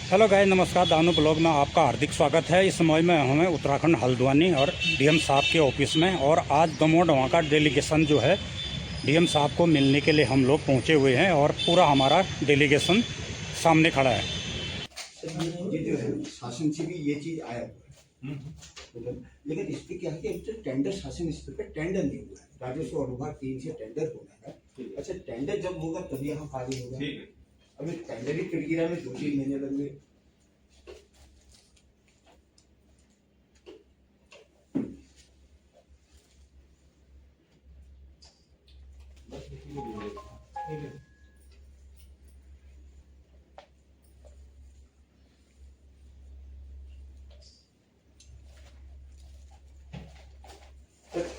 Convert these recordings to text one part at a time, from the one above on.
Hello guys, नमस्कार। Danu blog में आपका हार्दिक स्वागत है। इस समय में हमें उत्तराखंड हल्द्वानी और डीएम साहब के ऑफिस में, और आज दमोह वहाँ का डेलीगेशन जो है डीएम साहब को मिलने के लिए हम लोग पहुँचे हुए हैं, और पूरा हमारा डेलीगेशन सामने खड़ा है। ये जो है शासन से भी ये चीज आया हुआ है, लेकिन इस पे क्या है कि तो टेंडर शासन स्तर पे टेंडर नहीं हुआ है। राजस्व अनुभाग 3 से टेंडर होना है। अच्छा, टेंडर जब होगा तभी यहाँ कार्य होगा। अभी टेंडर ही किरकिरा में 2-3 महीने लग गए।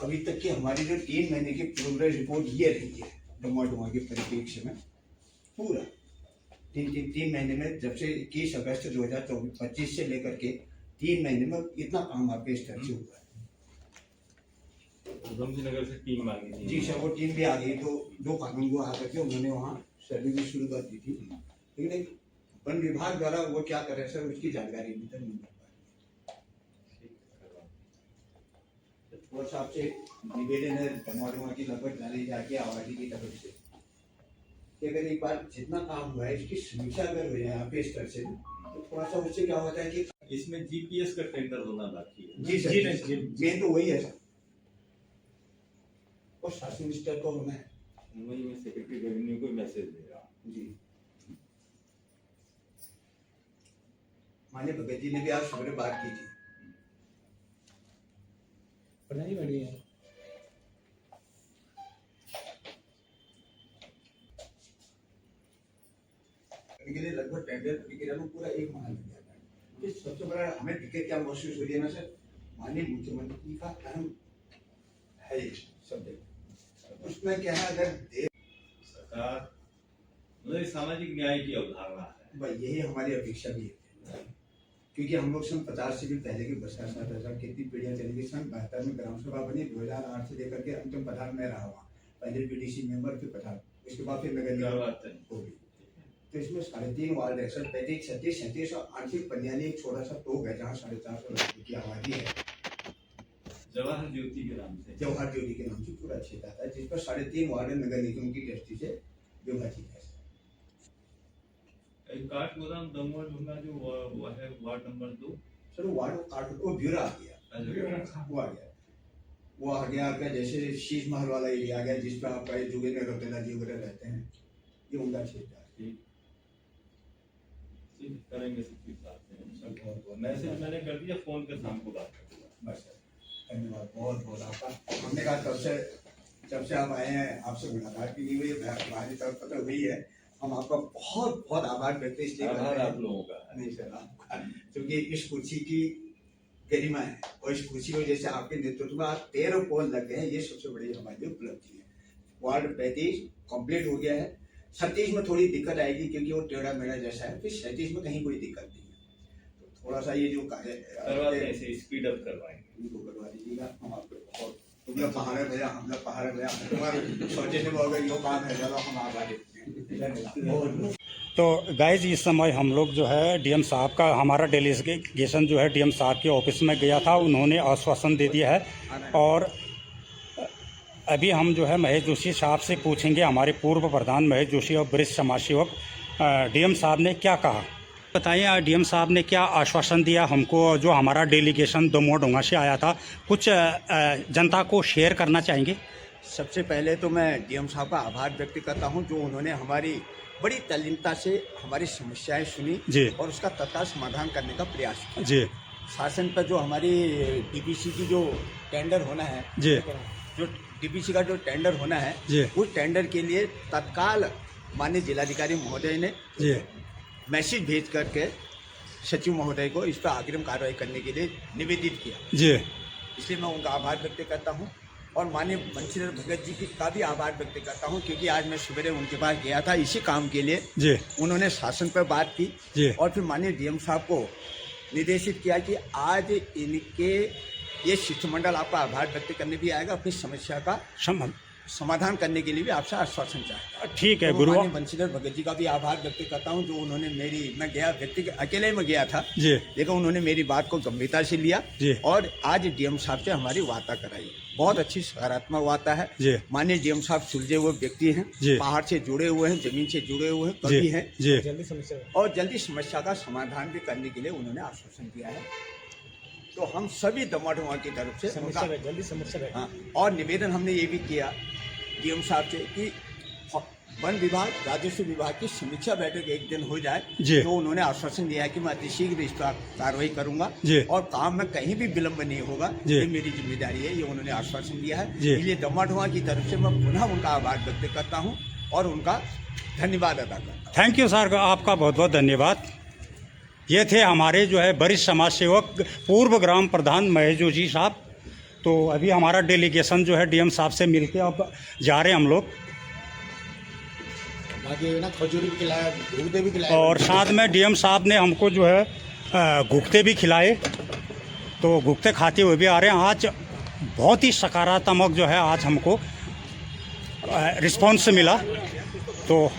अभी तक की हमारी जो 3 महीने की प्रोग्रेस रिपोर्ट ये रही है डोमा के परिप्रेक्ष्य में। पूरा तीन महीने में, जब से 21 अगस्त 2025 से लेकर के 3 महीने में इतना काम आपके स्तर से हुआ है। नगर से टीम आ गई थी। जी सर, वो टीम भी आ गई तो 2 कानून को आकर के उन्होंने वहाँ सर्वे की शुरुआत की थी, लेकिन वन विभाग द्वारा वो क्या कर रहे हैं सर, उसकी जानकारी भी तक नहीं मिल पा रही। थोड़ा सा आपसे निवेदन है टमाटो की लगभग जाने जाके आबादी की तरफ से कि अगर एक बार जितना काम हुआ है इसकी समीक्षा अगर हो जाए आपके स्तर से, तो थोड़ा सा उससे क्या होता है कि इसमें जीपीएस का टेंडर होना बाकी है। जी सर, मेन तो वही है सर, और शासन स्तर को होना है। वही मैं सेक्रेटरी रेवेन्यू को मैसेज दे रहा हूँ। जी, माननीय भगत जी ने भी आज सुबह बात की थी। पढ़ाई बढ़िया है। के लिए लगभग टेंडर प्रक्रिया में पूरा 1 माह लग जाता है। तो सबसे बड़ा हमें दिक्कत क्या महसूस हो रही है ना सर, माननीय मुख्यमंत्री का अहम है ये सब्जेक्ट। उसमें क्या है, अगर सरकार मतलब सामाजिक न्याय की अवधारणा है, भाई यही हमारी अपेक्षा भी है, क्योंकि हम लोग सन 50 से भी पहले की भ्रष्टाचार कितनी पीढ़ियां चली गई। सन 72 में ग्राम सभा बनी, 2008 से लेकर के अंतिम प्रधान में रहा हुआ, पहले बीडीसी मेंबर फिर प्रधान, उसके बाद फिर नगर निगम हो गई। तो इसमें 3.5 वार्ड है सर, 35, 36, 37 और आंशिक पन्याली एक छोटा सा टोक है जहाँ 450 लोगों की आबादी है। जवाहर ज्योति के नाम से, जवाहर ज्योति के नाम से पूरा क्षेत्र आता है, जिस पर 3.5 वार्ड नगर निगम की दृष्टि से विभाजित है। काठगोदाम दमोह ढूंढा जो वो है वार्ड नंबर 2 सर, वार्ड काट को ब्यूरा आ गया, वो आ गया, वो आ गया आपका जैसे शीश महल वाला एरिया आ गया, जिस पर आपका जोगेंद्र रौतेला जी वगैरह रहते हैं, ये उनका क्षेत्र है। करेंगे सबके साथ। मैसेज मैंने कर दिया, फोन पे शाम को बात कर दूंगा। बस सर, धन्यवाद बहुत बहुत आपका। हमने कहा जब से आप आए हैं आपसे मुलाकात भी नहीं हुई, हमारी तरफ पता हुई है, हम आपका बहुत बहुत आभार व्यक्त इसलिए कर रहे हैं आप लोगों का। नहीं सर, आपका, क्योंकि इस कुर्सी की गरिमा है, और इस कुर्सी को जैसे आपके नेतृत्व में आज 13 पोल लग गए हैं, ये सबसे बड़ी हमारी उपलब्धि है। वार्ड 35 कंप्लीट हो गया है। 37 में थोड़ी दिक्कत आएगी क्योंकि वो टेढ़ा मेढ़ा जैसा है, फिर 37 में कहीं कोई दिक्कत नहीं है। तो थोड़ा सा ये जो कार्य स्पीड अप करवाएंगे, इनको करवा दीजिएगा। हम आपको बहुत तुम लोग पहाड़ भैया, हम लोग पहाड़ भैया, तुम्हारे सोचे से होगा यो काम है, चलो हम आगे देखते हैं। तो गाइज, इस समय हम लोग जो है डीएम साहब का, हमारा डेलीगेशन जो है डीएम साहब के ऑफिस में गया था। उन्होंने आश्वासन दे दिया है, और अभी हम जो है महेश जोशी साहब से पूछेंगे, हमारे पूर्व प्रधान महेश जोशी और वरिष्ठ समाज सेवक, डीएम साहब ने क्या कहा। बताइए, डीएम साहब ने क्या आश्वासन दिया हमको, जो हमारा डेलीगेशन दमोह से आया था, कुछ जनता को शेयर करना चाहेंगे। सबसे पहले तो मैं डीएम साहब का आभार व्यक्त करता हूं, जो उन्होंने हमारी बड़ी तल्लीनता से हमारी समस्याएं सुनी जी, और उसका तत्काल समाधान करने का प्रयास किया जी। शासन पर जो हमारी डीपीसी की जो टेंडर होना है जी, जो डीपीसी का जो टेंडर होना है जी, उस टेंडर के लिए तत्काल माननीय जिलाधिकारी महोदय ने जी, मैसेज भेज करके सचिव महोदय को इस पर अग्रिम कार्रवाई करने के लिए निवेदित किया। जी, इसलिए मैं उनका आभार व्यक्त करता हूं, और माननीय बंशीधर भगत जी का भी आभार व्यक्त करता हूं, क्योंकि आज मैं सवेरे उनके पास गया था इसी काम के लिए। जी, उन्होंने शासन पर बात की, जी, और फिर माननीय डीएम साहब को निर्देशित किया कि आज इनके ये शिष्टमंडल आपका आभार व्यक्त करने भी आएगा, अपनी समस्या का समाधान करने के लिए भी आपसे आश्वासन चाहता हूँ। ठीक है तो गुरु। माननीय बंशीधर भगत जी का भी आभार व्यक्त करता हूँ, जो उन्होंने मैं गया व्यक्ति अकेले में गया था, जी लेकिन उन्होंने मेरी बात को गंभीरता से लिया जी। और आज डीएम साहब से हमारी वार्ता कराई। बहुत अच्छी सकारात्मक वार्ता है। जी। माननीय डीएम साहब सुलझे हुए व्यक्ति हैं, जी। पहाड़ से जुड़े हुए हैं, जमीन से जुड़े हुए हैं, जी कवि हैं, जी जल्दी समस्या और जल्दी समस्या का समाधान भी करने के लिए उन्होंने आश्वासन दिया है। तो हम सभी दमाडुआ की तरफ से समस्या उनका है, जल्दी समस्या है। हाँ, और निवेदन हमने ये भी किया डीएम साहब से कि वन विभाग राजस्व विभाग की समीक्षा बैठक एक दिन हो जाए। जी। तो उन्होंने आश्वासन दिया है कि मैं अतिशीघ्र इस पर कार्रवाई करूंगा जी। और काम में कहीं भी विलंब नहीं होगा। जी। ये मेरी जिम्मेदारी है, ये उन्होंने आश्वासन दिया है। जी। इसलिए दमाडुआ की तरफ से मैं पुनः उनका आभार व्यक्त करता हूँ और उनका धन्यवाद अदा करता हूँ। थैंक यू सर, आपका बहुत बहुत धन्यवाद। ये थे हमारे जो है वरिष्ठ समाज सेवक पूर्व ग्राम प्रधान महेश जोशी साहब। तो अभी हमारा डेलीगेशन जो है डीएम साहब से मिलके अब जा रहे हैं हम लोग, बाकी ना खजूर भी खिलाया, दूध भी खिलाया और साथ में डीएम साहब ने हमको जो है घुघते भी खिलाए। तो घुघते खाते हुए भी आ रहे हैं। आज बहुत ही सकारात्मक जो है आज हमको रिस्पॉन्स मिला। तो